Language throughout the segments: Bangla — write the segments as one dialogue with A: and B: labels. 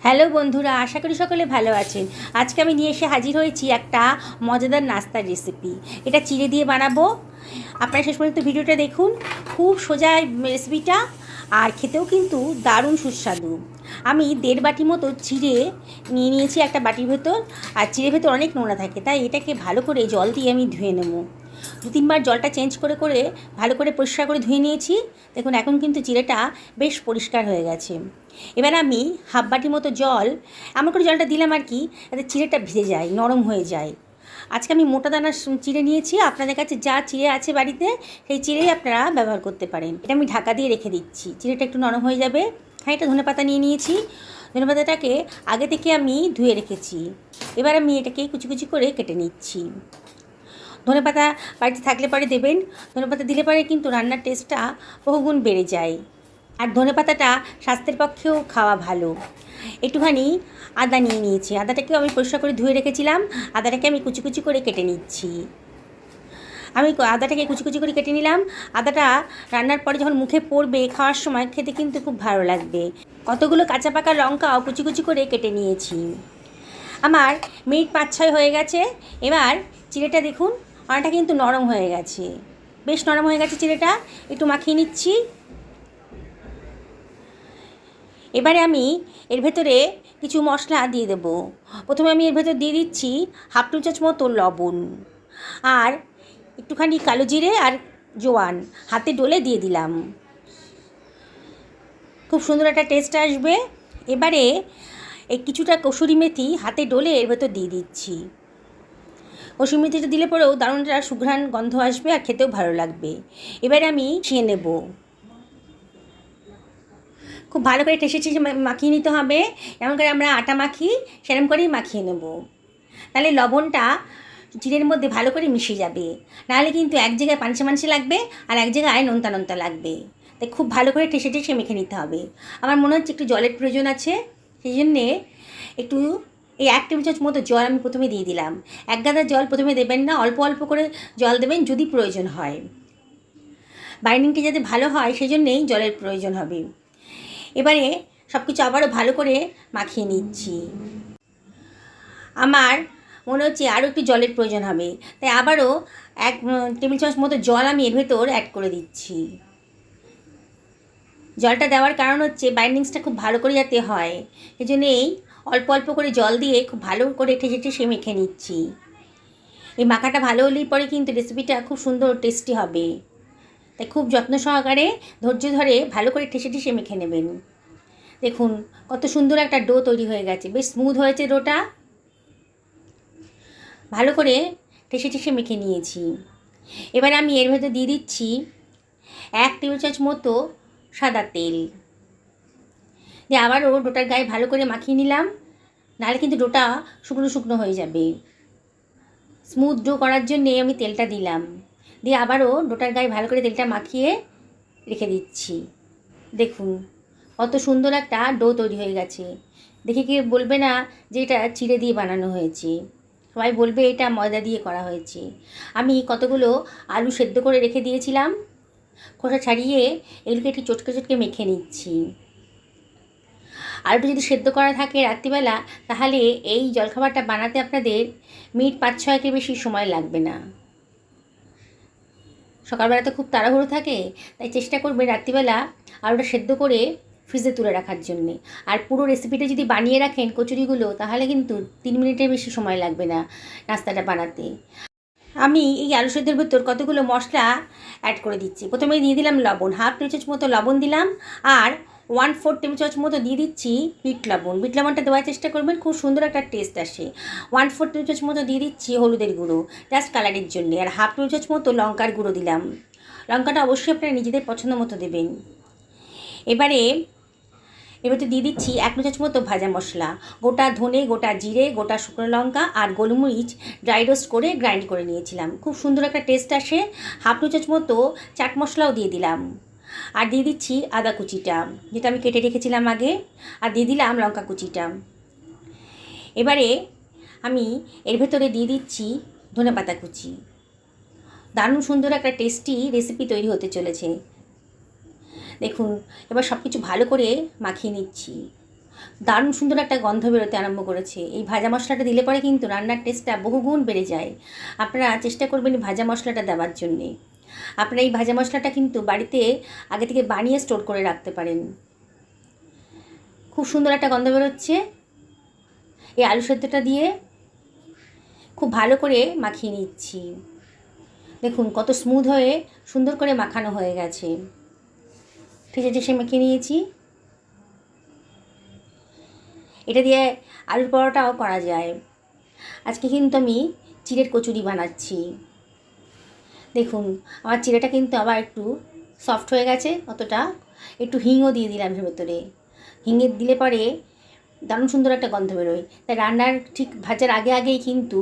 A: হ্যালো বন্ধুরা, আশা করি সকলে ভালো আছেন। আজকে আমি নিয়ে এসে হাজির হয়েছি একটা মজাদার নাস্তার রেসিপি। এটা চিড়ে দিয়ে বানাবো। আপনারা শেষ পর্যন্ত ভিডিওটা দেখুন। খুব সোজা রেসিপিটা, আর খেতেও কিন্তু দারুণ সুস্বাদু। আমি 1.5 বাটি মতো চিড়ে নিয়ে নিয়েছি একটা বাটির ভেতর। আর চিড়ের ভেতর অনেক নোংরা থাকে, তাই এটাকে ভালো করে জল দিয়ে আমি ধুয়ে নেব। 2-3 বার জলটা চেঞ্জ করে ভালো করে পরিষ্কার করে ধুয়ে নিয়েছি। দেখুন, এখন কিন্তু চিড়েটা বেশ পরিষ্কার হয়ে গেছে। এবার আমি হাফ বাটি মতো জল এমন করে জলটা দিলাম আর কি, যাতে চিড়েটা ভিজে যায়, নরম হয়ে যায়। আজকে আমি মোটা দানার চিড়ে নিয়েছি। আপনাদের কাছে যা চিড়ে আছে বাড়িতে, সেই চিড়েই আপনারা ব্যবহার করতে পারেন। এটা আমি ঢাকা দিয়ে রেখে দিচ্ছি, চিড়েটা একটু নরম হয়ে যাবে। হ্যাঁ, এটা ধনেপাতা নিয়ে নিয়েছি। ধনেপাতাটাকে আগে থেকে আমি ধুয়ে রেখেছি। এবার আমি এটাকে কুচি কুচি করে কেটে নিচ্ছি। ধনেপাতা বাড়িতে থাকলে পরে দেবেন। ধনেপাতা দিলে পরে কিন্তু রান্নার টেস্টটা বহুগুণ বেড়ে যায়। আর ধনেপাতাটা স্বাস্থ্যের পক্ষেও খাওয়া ভালো। একটুখানি আদা নিয়ে নিয়েছি। আদাটাকেও আমি পরিষ্কার করে ধুয়ে রেখেছিলাম। আদাটাকে আমি কুচি কুচি করে কেটে নিচ্ছি। আমি আদাটাকে কুচি কুচি করে কেটে নিলাম। আদাটা রান্নার পরে যখন মুখে পড়বে, খাওয়ার সময় খেতে কিন্তু খুব ভালো লাগবে। কতগুলো কাঁচা পাকা লঙ্কাও কুচি কুচি করে কেটে নিয়েছি। আমার মিনিট 5-6 হয়ে গেছে। এবার চিড়েটা দেখুন, অনেকটা কিন্তু নরম হয়ে গেছে, বেশ নরম হয়ে গেছে চিড়েটা। একটু মাখিয়ে নিচ্ছি। এবারে আমি এর ভেতরে কিছু মশলা দিয়ে দেব। প্রথমে আমি এর ভেতর দিয়ে দিচ্ছি হাফ টি চামচ মতো লবণ, আর একটুখানি কালো জিরে আর জোয়ান হাতে ডলে দিয়ে দিলাম। খুব সুন্দর একটা টেস্ট আসবে। এবারে এই কিছুটা কসুরি মেথি হাতে ডলে এর ভেতর দিয়ে দিচ্ছি। কসুরি মেথিটা দিলে পরেও দারুণ একটা সুঘ্রাণ গন্ধ আসবে, আর খেতেও ভালো লাগবে। এবারে আমি ছিঁড়ে নেব। খুব ভালো করে ঠেসে ঠেসে মাখিয়ে নিতে হবে। এমন করে আমরা আটা মাখি, সেরকম করেই মাখিয়ে নেব। তাহলে লবণটা চিড়ের মধ্যে ভালো করে মিশে যাবে। নাহলে কিন্তু এক জায়গায় পানসে মানসে লাগবে, আর এক জায়গায় নোনতা নোনতা লাগবে। তাই খুব ভালো করে ঠেসে ঠেসে মেখে নিতে হবে। আমার মনে হচ্ছে একটু জলের প্রয়োজন আছে, সেই জন্যে একটু এই 1 টেবিল চামচ মতো জল আমি প্রথমে দিয়ে দিলাম। এক গাদা জল প্রথমে দেবেন না, অল্প অল্প করে জল দেবেন যদি প্রয়োজন হয়। বাইন্ডিংটা যাতে ভালো হয়, সেই জন্যেই জলের প্রয়োজন হবে। এবারে সব কিছু আবারও ভালো করে মাখিয়ে নিচ্ছি। আমার মনে হচ্ছে আরও একটু জলের প্রয়োজন হবে, তাই আবারও 1 টেবিল চামচ মতো জল আমি এর ভেতর অ্যাড করে দিচ্ছি। জলটা দেওয়ার কারণ হচ্ছে বাইন্ডিংসটা খুব ভালো করে যাতে হয়, এই জন্যেই অল্প অল্প করে জল দিয়ে খুব ভালো করে ঠেসে ঠেসে মেখে নিচ্ছি। এই মাখাটা ভালো হলেই পরে কিন্তু রেসিপিটা খুব সুন্দর টেস্টি হবে। তাই খুব যত্ন সহকারে ধৈর্য ধরে ভালো করে ঠেসে ঠেসে মেখে নেবেন। দেখুন কত সুন্দর একটা ডো তৈরি হয়ে গেছে, বেশ স্মুথ হয়েছে ডোটা। ভালো করে ঠেসে ঠেসে মেখে নিয়েছি। এবার আমি এর ভেতর দিয়ে দিচ্ছি 1 টেবিল চামচ মতো সাদা তেল দিয়ে আবারও ডোটার গায়ে ভালো করে মাখিয়ে নিলাম। নাহলে কিন্তু ডোটা শুকনো শুকনো হয়ে যাবে। স্মুথ ডো করার জন্যে আমি তেলটা দিলাম। দিয়ে আবারও ডোটার গায়ে ভালো করে তেলটা মাখিয়ে রেখে দিচ্ছি। দেখুন কত সুন্দর একটা ডো তৈরি হয়ে গেছে। দেখে কি বলবে না যে এটা চিড়ে দিয়ে বানানো হয়েছে, সবাই বলবে এটা ময়দা দিয়ে করা হয়েছে। আমি কতগুলো আলু সেদ্ধ করে রেখে দিয়েছিলাম, খোসা ছাড়িয়ে এগুলোকে একটু চটকে চটকে মেখে নিচ্ছি। আলুটা যদি সেদ্ধ করা থাকে রাত্রিবেলা, তাহলে এই জলখাবারটা বানাতে আপনাদের মিনিট 5-6 বেশি সময় লাগবে না। সকালবেলা তো খুব তাড়াহুড়ো থাকে, তাই চেষ্টা করবে রাত্রিবেলা আলুটা সেদ্ধ করে ফ্রিজে তুলে রাখার জন্যে। আর পুরো রেসিপিটা যদি বানিয়ে রাখেন কচুরিগুলো, তাহলে কিন্তু 3 মিনিটের বেশি সময় লাগবে না নাস্তাটা বানাতে। আমি এই আলু সেদ্ধের ভেতর কতগুলো মশলা অ্যাড করে দিচ্ছি। প্রথমে দিয়ে দিলাম লবণ, হাফ টি চামচ মতো লবণ দিলাম। আর 1/4 টেবিল চামচ মতো দিয়ে দিচ্ছি বিট লবণ। বিট লবণটা দেওয়ার চেষ্টা করবেন, খুব সুন্দর একটা টেস্ট আসে। 1/4 টেবিল চামচ মতো দিয়ে দিচ্ছি হলুদের গুঁড়ো, জাস্ট কালারের জন্য। আর হাফ টেবিল চামচ মতো লঙ্কার গুঁড়ো দিলাম। লঙ্কাটা অবশ্যই আপনারা নিজেদের পছন্দ মতো দেবেন। এবার তো দিয়ে দিচ্ছি 1 চামচ মতো ভাজা মশলা, গোটা ধনে, গোটা জিরে, গোটা শুকনো লঙ্কা আর গোলমরিচ ড্রাই রোস্ট করে গ্রাইন্ড করে নিয়েছিলাম। খুব সুন্দর একটা টেস্ট আসে। হাফ চামচ মতো চাট মশলাও দিয়ে দিলাম। আর দিয়ে দিচ্ছি আদা কুচিটা, যেটা আমি কেটে রেখেছিলাম আগে। আর দিয়ে দিলাম লঙ্কা কুচিটা। এবারে আমি এর ভেতরে দিয়ে দিচ্ছি ধনেপাতা কুচি। দারুণ সুন্দর একটা টেস্টি রেসিপি তৈরি হতে চলেছে। দেখুন এবার সব কিছু ভালো করে মাখিয়ে নিচ্ছি। দারুণ সুন্দর একটা গন্ধ বেরোতে আরম্ভ করেছে। এই ভাজা মশলাটা দিলে পরে কিন্তু রান্নার টেস্টটা বহুগুণ বেড়ে যায়। আপনারা চেষ্টা করবেন ভাজা মশলাটা দেওয়ার জন্যে। আপনারা এই ভাজা মশলাটা কিন্তু বাড়িতে আগে থেকে বানিয়ে স্টোর করে রাখতে পারেন। খুব সুন্দর একটা গন্ধ বেরোচ্ছে। এই আলু সেদ্ধটা দিয়ে খুব ভালো করে মাখিয়ে নিচ্ছি। দেখুন কত স্মুথ হয়ে সুন্দর করে মাখানো হয়ে গেছে। ঠেসে ঠেসে মেখে নিয়েছি। এটা দিয়ে আলুর পরোটাও করা যায়। আজকে কিন্তু আমি চিড়ের কচুরি বানাচ্ছি। দেখুন আমার চিড়েটা কিন্তু আবার একটু সফট হয়ে গেছে, অতটা একটু হিংও দিয়ে দিলাম এর ভেতরে। হিঙে দিলে পরে দারুণ সুন্দর একটা গন্ধ বেরোয়। তাই রান্নার ঠিক ভাজার আগে আগেই কিন্তু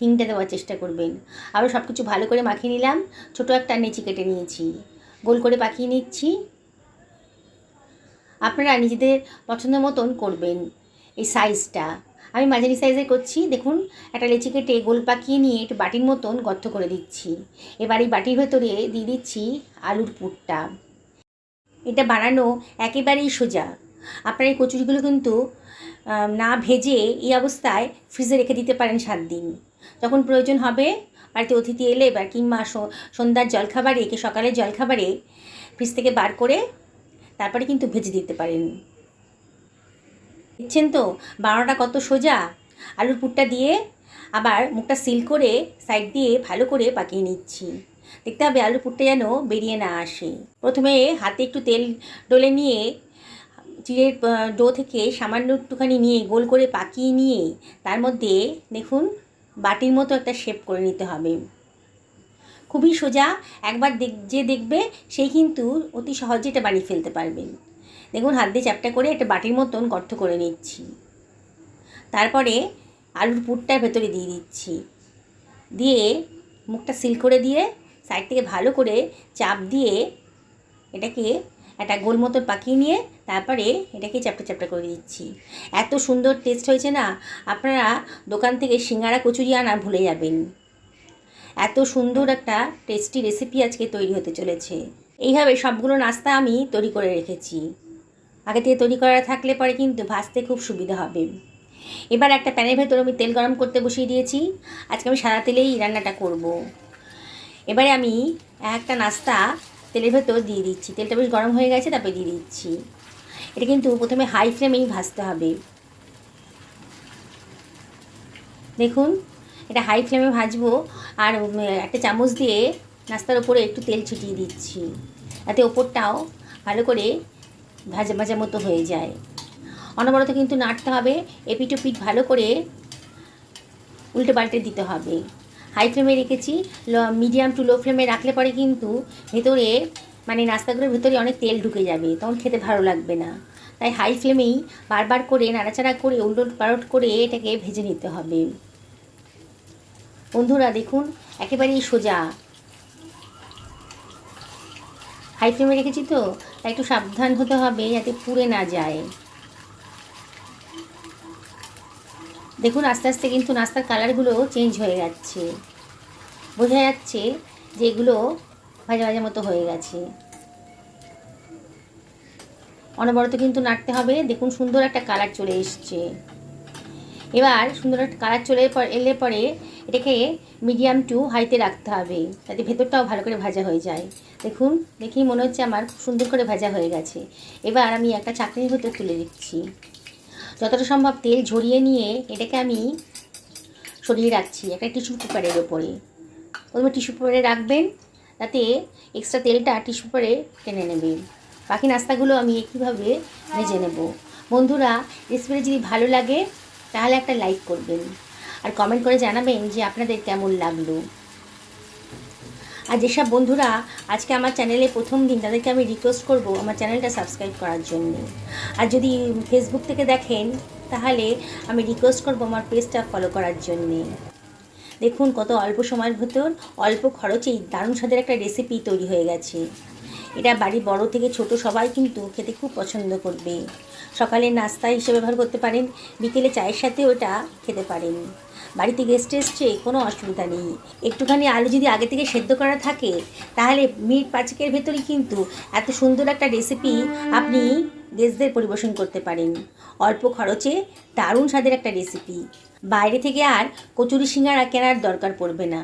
A: হিংটা দেওয়ার চেষ্টা করবেন। আবার সব কিছু ভালো করে মাখিয়ে নিলাম। ছোটো একটা নেচি কেটে নিয়েছি, গোল করে পাকিয়ে নিচ্ছি। আপনারা নিজেদের পছন্দ মতন করবেন এই সাইজটা। আমি মাঝারি সাইজে করছি। দেখুন একটা লেচি কেটে গোল পাকিয়ে নিয়ে একটু বাটির মতন গর্ত করে দিচ্ছি। এবার এই বাটির ভেতরে দিয়ে দিচ্ছি আলুর পুরটা। এটা বানানো একেবারেই সোজা। আপনারা এই কচুরিগুলো কিন্তু না ভেজে এই অবস্থায় ফ্রিজে রেখে দিতে পারেন 7 দিন। যখন প্রয়োজন হবে বাড়িতে অতিথি এলে বা কিংবা সন্ধ্যার জলখাবারে কি সকালের জলখাবারে ফ্রিজ থেকে বার করে তারপরে কিন্তু ভেজে দিতে পারেন। দেখছেন তো বানানোটা কত সোজা। আলুর পুরটা দিয়ে আবার মুখটা সিল করে সাইড দিয়ে ভালো করে পাকিয়ে নিচ্ছি। দেখতে হবে আলুর পুরটা যেন বেরিয়ে না আসে। প্রথমে হাতে একটু তেল ডলে নিয়ে চিড়ের ডো থেকে সামান্য একটুখানি নিয়ে গোল করে পাকিয়ে নিয়ে তার মধ্যে দেখুন বাটির মতো একটা শেপ করে নিতে হবে। খুবই সোজা। একবার যে দেখবে সেই কিন্তু অতি সহজে এটা বানিয়ে ফেলতে পারবেন। দেখুন হাত দিয়ে চ্যাপটা করে একটা বাটির মতন গর্ত করে নিচ্ছি। তারপরে আলুর পুরটার ভেতরে দিয়ে দিচ্ছি। দিয়ে মুখটা সিল করে দিয়ে সাইড থেকে ভালো করে চাপ দিয়ে এটাকে একটা গোল মতন পাকিয়ে নিয়ে তারপরে এটাকে চ্যাপটা চ্যাপটা করে দিচ্ছি। এত সুন্দর টেস্ট হয়েছে না, আপনারা দোকান থেকে সিঙ্গারা কচুরি আনা ভুলে যাবেন। এত সুন্দর একটা টেস্টি রেসিপি আজকে তৈরি হতে চলেছে। এইভাবে সবগুলো নাস্তা আমি তৈরি করে রেখেছি। আগে থেকে তৈরি করা থাকলে পরে কিন্তু ভাজতে খুব সুবিধা হবে। এবার একটা প্যানের ভেতর আমি তেল গরম করতে বসিয়ে দিয়েছি। আজকে আমি সাদা তেলেই রান্নাটা করব। এবারে আমি একটা নাস্তা তেলের ভেতর দিয়ে দিচ্ছি। তেলটা বেশ গরম হয়ে গেছে, তারপরে দিয়ে দিচ্ছি। এটা কিন্তু প্রথমে হাই ফ্লেমেই ভাজতে হবে। দেখুন এটা হাই ফ্লেমে ভাজবো। আর একটা চামচ দিয়ে নাস্তার ওপরে একটু তেল ছিটিয়ে দিচ্ছি, যাতে ওপরটাও ভালো করে ভাজা ভাজা মতো হয়ে যায়। অনবরত কিন্তু নাড়তে হবে, এপিট ওপিট ভালো করে উল্টে পাল্টে দিতে হবে। হাই ফ্লেমে রেখেছি, মিডিয়াম টু লো ফ্লেমে রাখলে পরে কিন্তু ভেতরে মানে নাস্তাগুলোর ভেতরে অনেক তেল ঢুকে যাবে, তখন খেতে ভালো লাগবে না। তাই হাই ফ্লেমেই বারবার করে নাড়াচাড়া করে উল্ট পালট করে এটাকে ভেজে নিতে হবে। বন্ধুরা দেখুন একেবারেই সোজা। হাই ফ্লেমে রেখেছি তো, তাই একটু সাবধান হতে হবে যাতে পুড়ে না যায়। দেখুন আস্তে আস্তে কিন্তু নাস্তার কালারগুলো চেঞ্জ হয়ে যাচ্ছে। বোঝা যাচ্ছে যে এগুলো ভাজা ভাজা মতো হয়ে গেছে। অনবরত কিন্তু নাড়তে হবে। দেখুন সুন্দর একটা কালার চলে এসছে। এবার সুন্দর একটা কালার চলে এলে পরে এটাকে মিডিয়াম টু হাইতে রাখতে হবে, যাতে ভেতরটাও ভালো করে ভাজা হয়ে যায়। দেখুন দেখেই মনে হচ্ছে আমার খুব সুন্দর করে ভাজা হয়ে গেছে। এবার আমি একটা চাকনির ভেতর তুলে দিচ্ছি। যতটা সম্ভব তেল ঝরিয়ে নিয়ে এটাকে আমি সরিয়ে রাখছি একটা টিস্যু পেপারের ওপরে। প্রথমে টিস্যু পেপারে রাখবেন, যাতে এক্সট্রা তেলটা টিস্যু পেপারে টেনে নেবে। বাকি নাস্তাগুলো আমি একইভাবে ভেজে নেব। বন্ধুরা রেসিপিটা যদি ভালো লাগে তাহলে একটা লাইক করবেন আর কমেন্ট করে জানাবেন যে আপনাদের কেমন লাগলো। আর যেসব বন্ধুরা আজকে আমার চ্যানেলে প্রথম দিন, তাদেরকে আমি রিকোয়েস্ট করব আমার চ্যানেলটা সাবস্ক্রাইব করার জন্য। আর যদি ফেসবুক থেকে দেখেন তাহলে আমি রিকোয়েস্ট করব আমার পেজটা ফলো করার জন্যে। দেখুন কত অল্প সময়ের ভেতর অল্প খরচেই দারুণ স্বাদের একটা রেসিপি তৈরি হয়ে গেছে। এটা বাড়ির বড় থেকে ছোট সবাই কিন্তু খেতে খুব পছন্দ করবে। সকালের নাস্তা হিসেবে ব্যবহার করতে পারেন, বিকেলে চায়ের সাথেও এটা খেতে পারেন। বাড়িতে গেস্ট এসছে, কোনো অসুবিধা নেই। একটুখানি আলু যদি আগে থেকে সেদ্ধ করা থাকে তাহলে মিনিট 5 ভেতরেই কিন্তু এত সুন্দর একটা রেসিপি আপনি গেস্টদের পরিবেশন করতে পারেন। অল্প খরচে দারুণ স্বাদের একটা রেসিপি। বাইরে থেকে আর কচুরি সিঙ্গারা কেনার দরকার পড়বে না।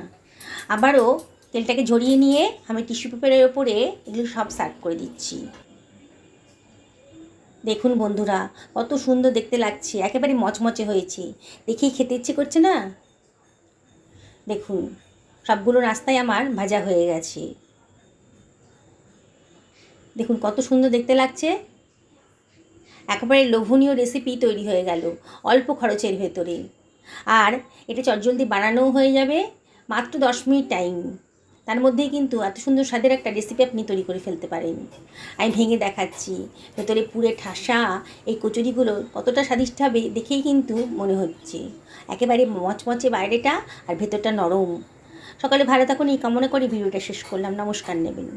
A: আবারও তেলটাকে ঝরিয়ে নিয়ে আমি টিস্যু পেপারের ওপরে এগুলো সব সার্ভ করে দিচ্ছি। দেখুন বন্ধুরা, কত সুন্দর দেখতে লাগছে, একেবারে মচমচে হয়েছে, দেখেই খেতে ইচ্ছে করছে না? দেখুন সবগুলো নাস্তাই আমার ভাজা হয়ে গেছে। দেখুন কত সুন্দর দেখতে লাগছে, একেবারে লোভনীয় রেসিপি তৈরি হয়ে গেল অল্প খরচের ভেতরে। আর এটা চটজলদি বানানোও হয়ে যাবে, মাত্র 10 মিনিট টাইম। তার মধ্যেই কিন্তু এত সুন্দর স্বাদের একটা রেসিপি আপনি তৈরি করে ফেলতে পারেন। আমি ভেঙে দেখাচ্ছি, ভেতরে পুরে ঠাসা এই কচুরিগুলো কতটা স্বাদিষ্ট হবে দেখেই কিন্তু মনে হচ্ছে। একেবারে মচমচে বাইরেটা আর ভেতরটা নরম। সকালে ভালো থাকুন এই কামনা করে ভিডিওটা শেষ করলাম। নমস্কার নেবেন।